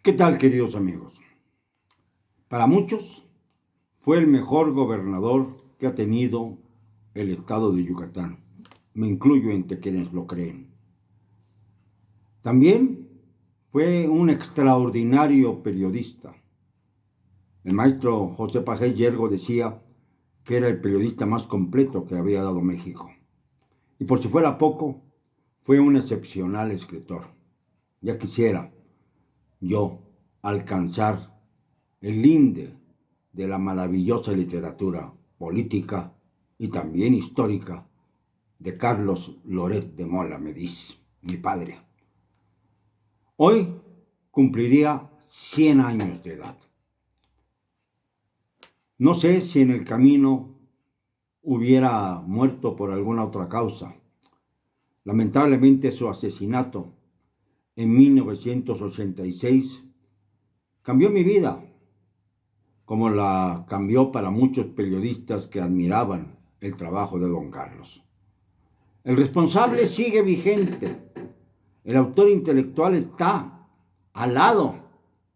¿Qué tal, queridos amigos? Para muchos fue el mejor gobernador que ha tenido el estado de Yucatán. Me incluyo entre quienes lo creen. También fue un extraordinario periodista. El maestro José Pagés Yergo decía que era el periodista más completo que había dado México. Y por si fuera poco, fue un excepcional escritor. Ya quisiera yo alcanzar el linde de la maravillosa literatura política y también histórica de Carlos Loret de Mola, me dice mi padre. Hoy cumpliría 100 años de edad. No sé si en el camino hubiera muerto por alguna otra causa. Lamentablemente su asesinato en 1986 cambió mi vida, como la cambió para muchos periodistas que admiraban el trabajo de don Carlos. El responsable sigue vigente. El autor intelectual está al lado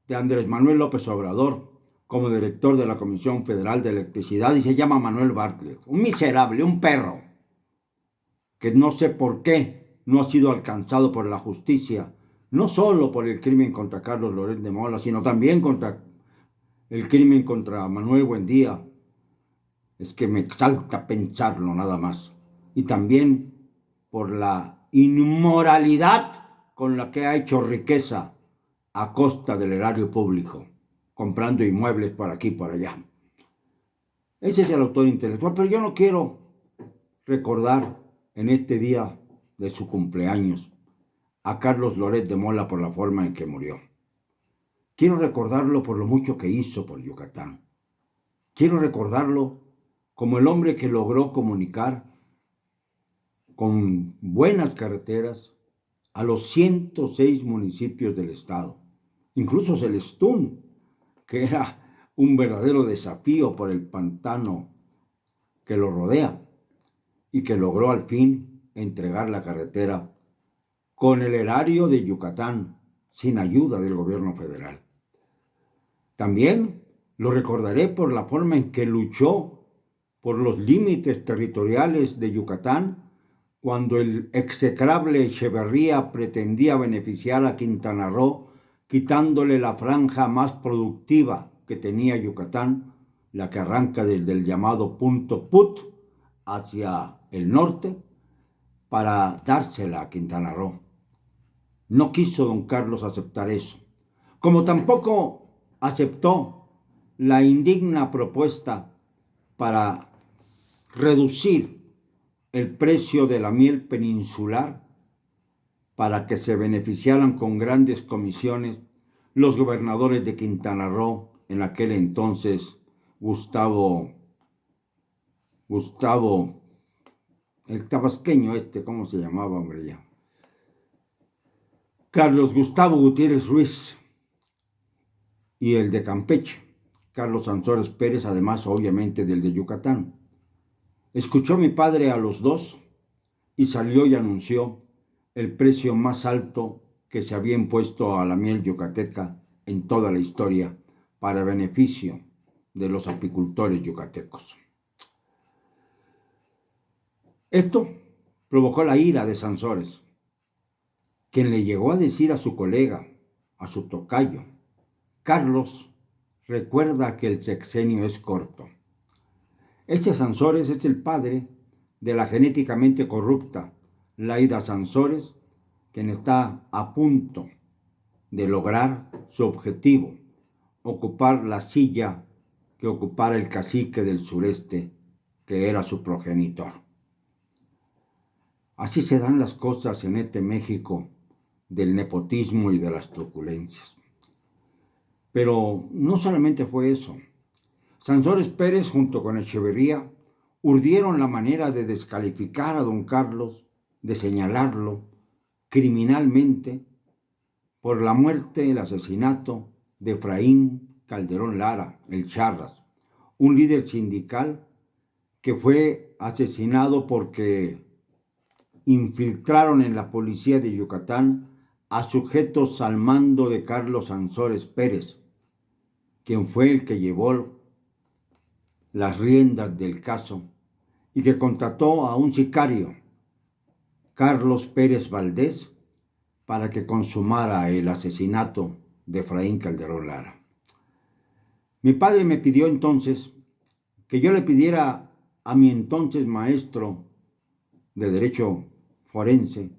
de Andrés Manuel López Obrador como director de la Comisión Federal de Electricidad y se llama Manuel Bartlett, un miserable, un perro, que no sé por qué no ha sido alcanzado por la justicia, no solo por el crimen contra Carlos Loret de Mola, sino también contra el crimen contra Manuel Buendía. Es que me exalta pensarlo nada más. Y también por la inmoralidad con la que ha hecho riqueza a costa del erario público, comprando inmuebles por aquí y por allá. Ese es el autor intelectual, pero yo no quiero recordar en este día de su cumpleaños a Carlos Loret de Mola por la forma en que murió. Quiero recordarlo por lo mucho que hizo por Yucatán. Quiero recordarlo como el hombre que logró comunicar con buenas carreteras a los 106 municipios del estado. Incluso Celestún, que era un verdadero desafío por el pantano que lo rodea y que logró al fin entregar la carretera con el erario de Yucatán, sin ayuda del gobierno federal. También lo recordaré por la forma en que luchó por los límites territoriales de Yucatán cuando el execrable Echeverría pretendía beneficiar a Quintana Roo, quitándole la franja más productiva que tenía Yucatán, la que arranca desde el llamado punto Put hacia el norte, para dársela a Quintana Roo. No quiso don Carlos aceptar eso, como tampoco aceptó la indigna propuesta para reducir el precio de la miel peninsular para que se beneficiaran con grandes comisiones los gobernadores de Quintana Roo, en aquel entonces Gustavo, el tabasqueño ¿cómo se llamaba, hombre ya? Carlos Gustavo Gutiérrez Ruiz, y el de Campeche, Carlos Sansores Pérez, además obviamente del de Yucatán. Escuchó mi padre a los dos y salió y anunció el precio más alto que se había impuesto a la miel yucateca en toda la historia para beneficio de los apicultores yucatecos. Esto provocó la ira de Sansores, quien le llegó a decir a su colega, a su tocayo: Carlos, recuerda que el sexenio es corto. Este Sansores es el padre de la genéticamente corrupta Laida Sansores, quien está a punto de lograr su objetivo, ocupar la silla que ocupara el cacique del sureste, que era su progenitor. Así se dan las cosas en este México del nepotismo y de las truculencias. Pero no solamente fue eso. Sansores Pérez junto con Echeverría urdieron la manera de descalificar a don Carlos, de señalarlo criminalmente por la muerte, el asesinato de Efraín Calderón Lara, el Charras, un líder sindical que fue asesinado porque infiltraron en la policía de Yucatán a sujetos al mando de Carlos Ansores Pérez, quien fue el que llevó las riendas del caso y que contrató a un sicario, Carlos Pérez Valdés, para que consumara el asesinato de Efraín Calderón Lara. Mi padre me pidió entonces que yo le pidiera a mi entonces maestro de Derecho Forense,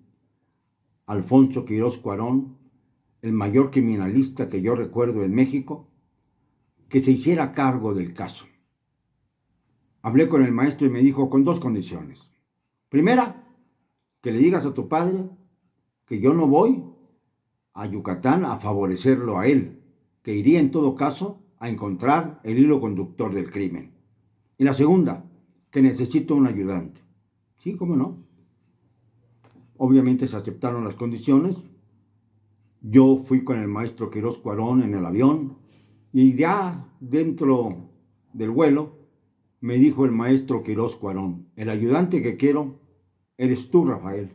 Alfonso Quirós Cuarón, el mayor criminalista que yo recuerdo en México, que se hiciera cargo del caso. Hablé con el maestro y me dijo con dos condiciones. Primera, que le digas a tu padre que yo no voy a Yucatán a favorecerlo a él, que iría en todo caso a encontrar el hilo conductor del crimen. Y la segunda, que necesito un ayudante. Sí, cómo no. Obviamente se aceptaron las condiciones. Yo fui con el maestro Quirós Cuarón en el avión y ya dentro del vuelo me dijo el maestro Quirós Cuarón, el ayudante que quiero eres tú, Rafael.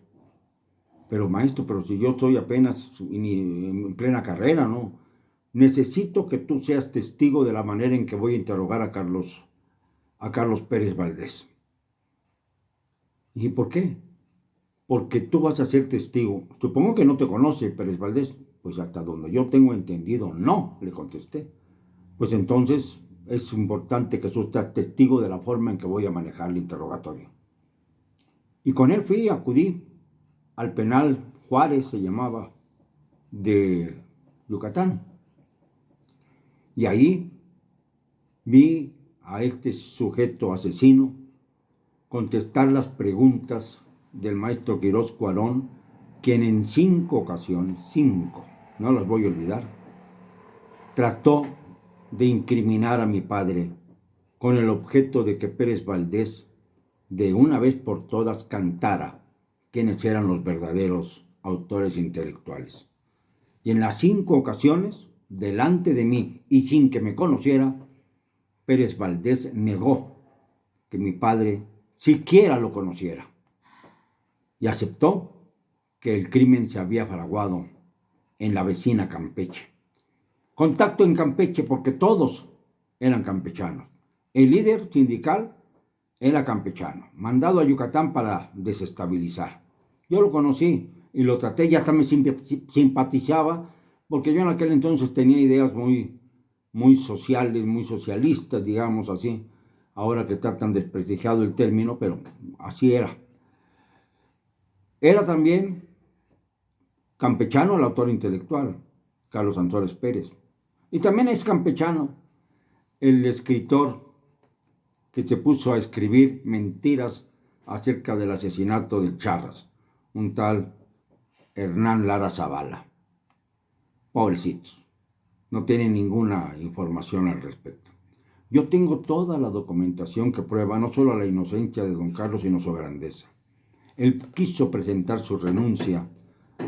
Pero maestro, pero si yo estoy apenas en plena carrera, ¿no? Necesito que tú seas testigo de la manera en que voy a interrogar a Carlos Pérez Valdés. ¿Y por qué? Porque tú vas a ser testigo. Supongo que no te conoce Pérez Valdés. Pues hasta donde yo tengo entendido, no, le contesté. Pues entonces es importante que tú seas testigo de la forma en que voy a manejar el interrogatorio. Y con él acudí al penal Juárez, se llamaba, de Yucatán. Y ahí vi a este sujeto asesino contestar las preguntas del maestro Quirós Cuarón, quien en 5 ocasiones, 5, no las voy a olvidar, trató de incriminar a mi padre con el objeto de que Pérez Valdés de una vez por todas cantara quiénes eran los verdaderos autores intelectuales. Y en las 5 ocasiones, delante de mí y sin que me conociera, Pérez Valdés negó que mi padre siquiera lo conociera y aceptó que el crimen se había fraguado en la vecina Campeche. Contacto en Campeche porque todos eran campechanos. El líder sindical era campechano, mandado a Yucatán para desestabilizar. Yo lo conocí y lo traté, ya también simpatizaba, porque yo en aquel entonces tenía ideas muy sociales, muy socialistas, digamos así. Ahora que está tan desprestigiado el término, pero así era. Era también campechano el autor intelectual, Carlos Ansores Pérez. Y también es campechano el escritor que se puso a escribir mentiras acerca del asesinato de Charras, un tal Hernán Lara Zavala. Pobrecitos, no tienen ninguna información al respecto. Yo tengo toda la documentación que prueba no solo la inocencia de don Carlos, sino su grandeza. Él quiso presentar su renuncia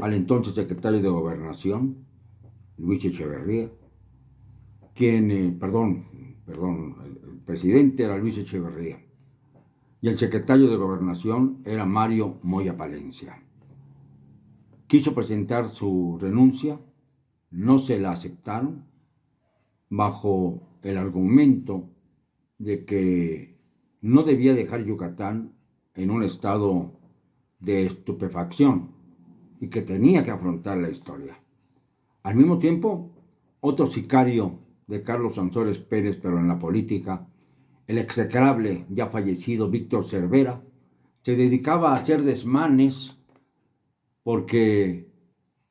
al entonces secretario de Gobernación, Luis Echeverría, el presidente era Luis Echeverría, y el secretario de Gobernación era Mario Moya Palencia. Quiso presentar su renuncia, no se la aceptaron, bajo el argumento de que no debía dejar Yucatán en un estado de estupefacción y que tenía que afrontar la historia. Al mismo tiempo, otro sicario de Carlos Ansores Pérez, pero en la política, el execrable ya fallecido Víctor Cervera, se dedicaba a hacer desmanes porque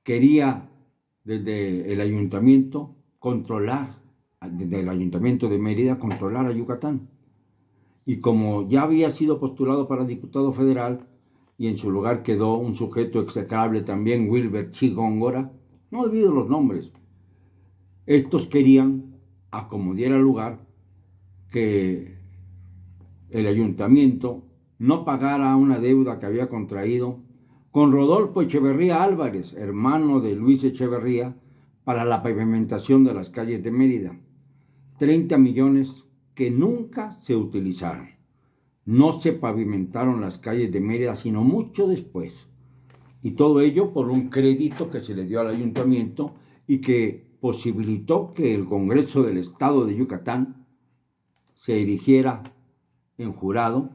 quería desde el ayuntamiento desde el ayuntamiento de Mérida, controlar a Yucatán. Y como ya había sido postulado para diputado federal, y en su lugar quedó un sujeto execrable también, Wilber Chigóngora, no olvido los nombres. Estos querían, a como diera lugar, que el ayuntamiento no pagara una deuda que había contraído con Rodolfo Echeverría Álvarez, hermano de Luis Echeverría, para la pavimentación de las calles de Mérida. 30 millones que nunca se utilizaron. No se pavimentaron las calles de Mérida, sino mucho después. Y todo ello por un crédito que se le dio al ayuntamiento y que posibilitó que el Congreso del Estado de Yucatán se erigiera en jurado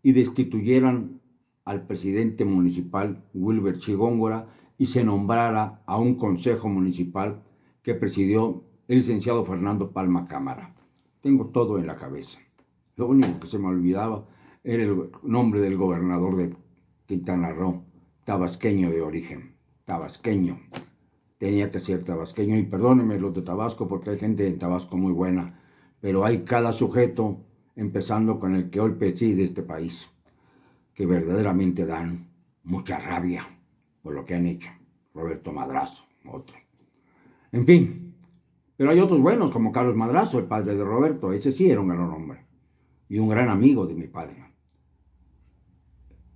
y destituyeran al presidente municipal Wilber Chigóngora y se nombrara a un consejo municipal que presidió el licenciado Fernando Palma Cámara. Tengo todo en la cabeza. Lo único que se me olvidaba era el nombre del gobernador de Quintana Roo, tabasqueño de origen, tabasqueño. Tenía que ser tabasqueño, y perdónenme los de Tabasco porque hay gente en Tabasco muy buena, pero hay cada sujeto, empezando con el que hoy preside este país, que verdaderamente dan mucha rabia por lo que han hecho. Roberto Madrazo, otro. En fin, pero hay otros buenos como Carlos Madrazo, el padre de Roberto. Ese sí era un gran hombre y un gran amigo de mi padre.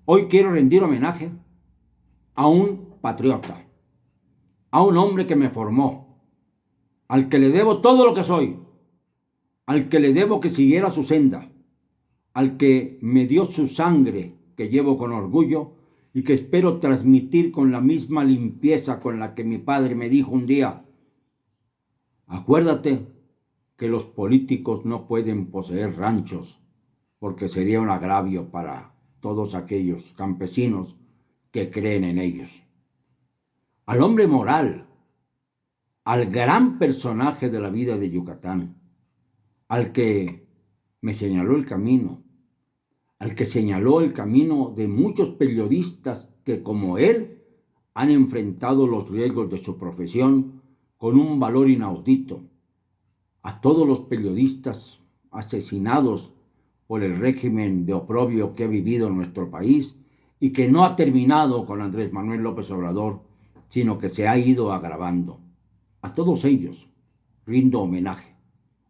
Hoy quiero rendir homenaje a un patriota, a un hombre que me formó, al que le debo todo lo que soy, al que le debo que siguiera su senda, al que me dio su sangre que llevo con orgullo y que espero transmitir con la misma limpieza con la que mi padre me dijo un día: acuérdate que los políticos no pueden poseer ranchos, porque sería un agravio para todos aquellos campesinos que creen en ellos. Al hombre moral, al gran personaje de la vida de Yucatán, al que me señaló el camino, al que señaló el camino de muchos periodistas que, como él, han enfrentado los riesgos de su profesión con un valor inaudito. A todos los periodistas asesinados por el régimen de oprobio que ha vivido en nuestro país y que no ha terminado con Andrés Manuel López Obrador, sino que se ha ido agravando. A todos ellos rindo homenaje,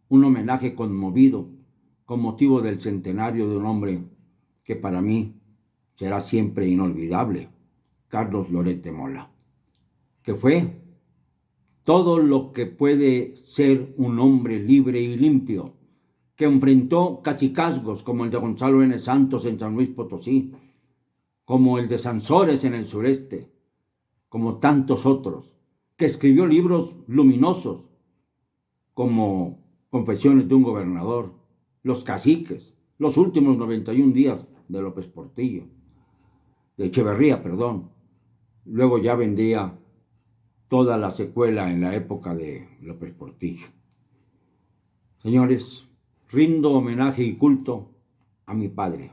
un homenaje conmovido con motivo del centenario de un hombre que para mí será siempre inolvidable, Carlos Loret de Mola, que fue todo lo que puede ser un hombre libre y limpio, que enfrentó cacicazgos como el de Gonzalo N. Santos en San Luis Potosí, como el de Sansores en el sureste, como tantos otros, que escribió libros luminosos como Confesiones de un gobernador, Los caciques, Los últimos 91 días de López Portillo, de Echeverría, perdón. Luego ya vendría toda la secuela en la época de López Portillo. Señores, rindo homenaje y culto a mi padre,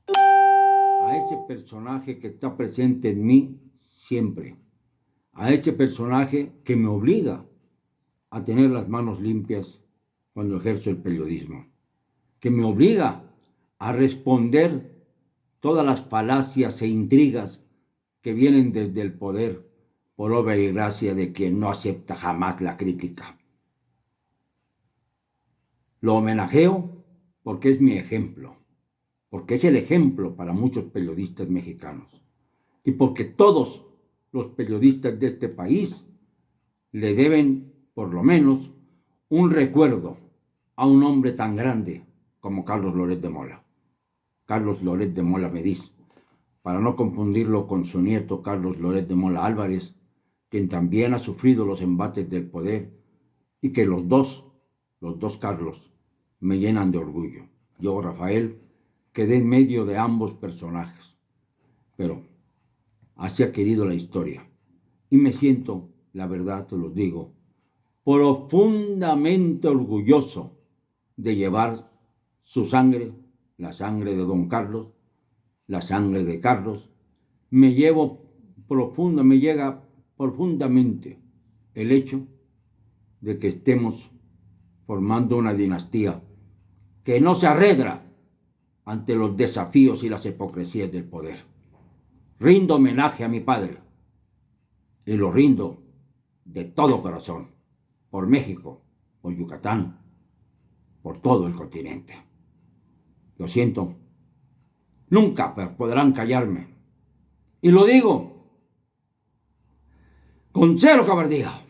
a ese personaje que está presente en mí siempre, a ese personaje que me obliga a tener las manos limpias cuando ejerzo el periodismo, que me obliga a responder todas las falacias e intrigas que vienen desde el poder por obra y gracia de quien no acepta jamás la crítica. Lo homenajeo porque es mi ejemplo, porque es el ejemplo para muchos periodistas mexicanos y porque todos los periodistas de este país le deben, por lo menos, un recuerdo a un hombre tan grande como Carlos Loret de Mola. Carlos Loret de Mola Mediz, para no confundirlo con su nieto Carlos Loret de Mola Álvarez, quien también ha sufrido los embates del poder y que los dos Carlos, me llenan de orgullo. Yo, Rafael, quedé en medio de ambos personajes, pero así ha querido la historia y me siento, la verdad te lo digo, profundamente orgulloso de llevar su sangre, la sangre de don Carlos, la sangre de Carlos. Me llega profundamente el hecho de que estemos formando una dinastía que no se arredra ante los desafíos y las hipocresías del poder. Rindo homenaje a mi padre y lo rindo de todo corazón, por México, por Yucatán, por todo el continente. Lo siento, nunca podrán callarme. Y lo digo con cero cobardía.